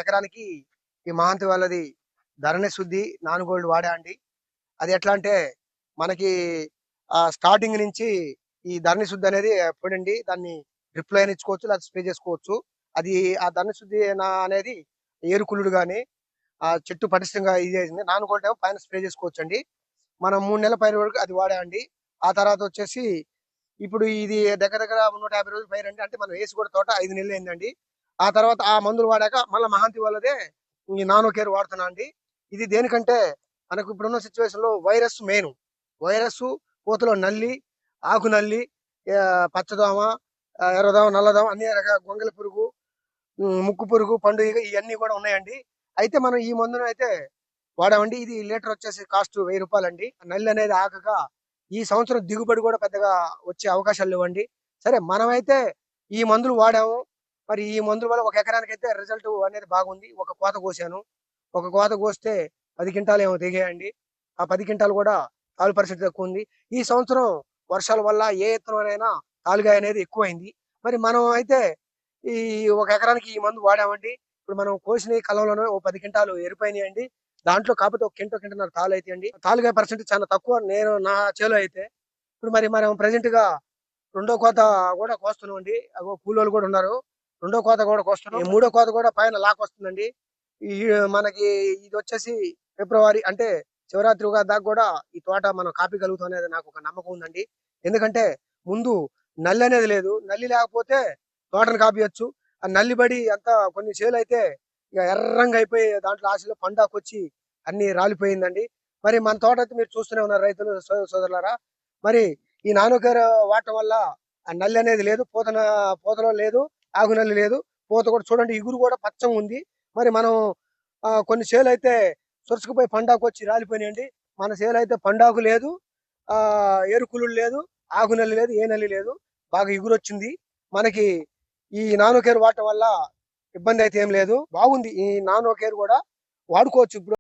ఎకరానికి ఈ మహాంతి వాళ్ళది ధరణి శుద్ధి నాన్ గోల్డ్ వాడా అండి. అది ఎట్లా అంటే మనకి స్టార్టింగ్ నుంచి ఈ ధరణి శుద్ధి అనేది పొడండి దాన్ని డ్రిప్ లైన్ ఇచ్చుకోవచ్చు లేదా స్ప్రే చేసుకోవచ్చు. అది ఆ ధరణి శుద్ధి అనేది ఏరుకులుడు కానీ ఆ చెట్టు పటిష్టంగా ఇది చేసింది. నాన్ గోల్డ్ ఏమో పైన స్ప్రే చేసుకోవచ్చండి. మనం 3 నెలల పైన వరకు అది వాడా అండి. ఆ తర్వాత వచ్చేసి ఇప్పుడు ఇది దగ్గర దగ్గర 150 రోజులు పైరండి. అంటే మనం వేసి కూడా తోట 5 నెలలు అయిందండి. ఆ తర్వాత ఆ మందులు వాడాక మళ్ళీ మహాంతి వాళ్ళదే ఈ నానో కేర్ వాడుతున్నా అండి. ఇది దేనికంటే మనకు ఇప్పుడున్న సిచ్యువేషన్ లో వైరస్ మెయిన్. వైరస్ పూతలో నల్లి, ఆకు నల్లి, పచ్చదోమ, ఎర్రదోమ, నల్లదోమ అన్ని రకాల గొంగలి పురుగు, ముక్కు పురుగు, పండు ఈగ ఇవన్నీ కూడా ఉన్నాయండి. అయితే మనం ఈ మందును అయితే వాడామండి. ఇది లీటర్ వచ్చేసి కాస్ట్ 1000 రూపాయలండి. నల్లి అనేది ఆగక ఈ సంవత్సరం దిగుబడి కూడా పెద్దగా వచ్చే అవకాశాలు లేవండి. సరే మనమైతే ఈ మందులు వాడాము. మరి ఈ మందుల వల్ల ఒక ఎకరానికైతే రిజల్ట్ అనేది బాగుంది. ఒక కోత కోసాను. ఒక కోత కోస్తే 10 క్వింటాలు ఏమో దిగాయండి. ఆ 10 క్వింటాలు కూడా తాలు పరిస్థితి తక్కువ ఉంది. ఈ సంవత్సరం వర్షాల వల్ల ఏ ఎత్తునైనా తాలుగాయ అనేది ఎక్కువైంది. మరి మనం అయితే ఈ ఒక ఎకరానికి ఈ మందు వాడామండి. ఇప్పుడు మనం కోసిన కలంలోనే ఓ 10 క్వింటాలు ఎరిపోయినాయండి. దాంట్లో కాకపోతే ఒక కింటన్నర తాలు అయితే అండి. తాలుగాయ పర్సెంట్ చాలా తక్కువ. నేను నా చేలో అయితే ఇప్పుడు మరి మనం ప్రెసెంట్ గా రెండో కోత కూడా కోస్తున్నాం అండి. కూలోళ్ళు కూడా ఉన్నారు. రెండో కోత కూడా కోస్తున్నాం. ఈ మూడో కోత కూడా పైన లాక్ వస్తుందండి. ఈ మనకి ఇది వచ్చేసి ఫిబ్రవరి అంటే శివరాత్రి ఉగాది దాకా కూడా ఈ తోట మనం కాపీగలుగుతాం అనేది నాకు ఒక నమ్మకం ఉందండి. ఎందుకంటే ముందు నల్లి అనేది లేదు. నల్లి లేకపోతే తోటను కాపీయచ్చు. ఆ నల్లి బడి అంతా కొన్ని చేలు అయితే ఇక ఎర్రంగా అయిపోయి దాంట్లో ఆశలో పండాకొచ్చి అన్ని రాలిపోయిందండి. మరి మన తోట అయితే మీరు చూస్తూనే ఉన్నారు రైతులు సోదరులారా. మరి ఈ నానోకేర్ వాడటం వల్ల ఆ నల్లి అనేది లేదు. పూతలో లేదు, ఆగు నల్లి లేదు. పూత కూడా చూడండి ఇగురు కూడా పచ్చగా ఉంది. మరి మనం కొన్ని చేలు అయితే సొరుసుకుపోయి పండాకు వచ్చి రాలిపోయినాయండి. మన చేలు అయితే పండాకు లేదు, ఏరుకులు లేదు, ఆగు నల్లి లేదు, ఏ నల్లి లేదు. బాగా ఇగురు వచ్చింది. మనకి ఈ నానో కేర్ వాడటం వల్ల ఇబ్బంది అయితే ఏం లేదు. బాగుంది. ఈ నానో కేర్ కూడా వాడుకోవచ్చు ఇప్పుడు.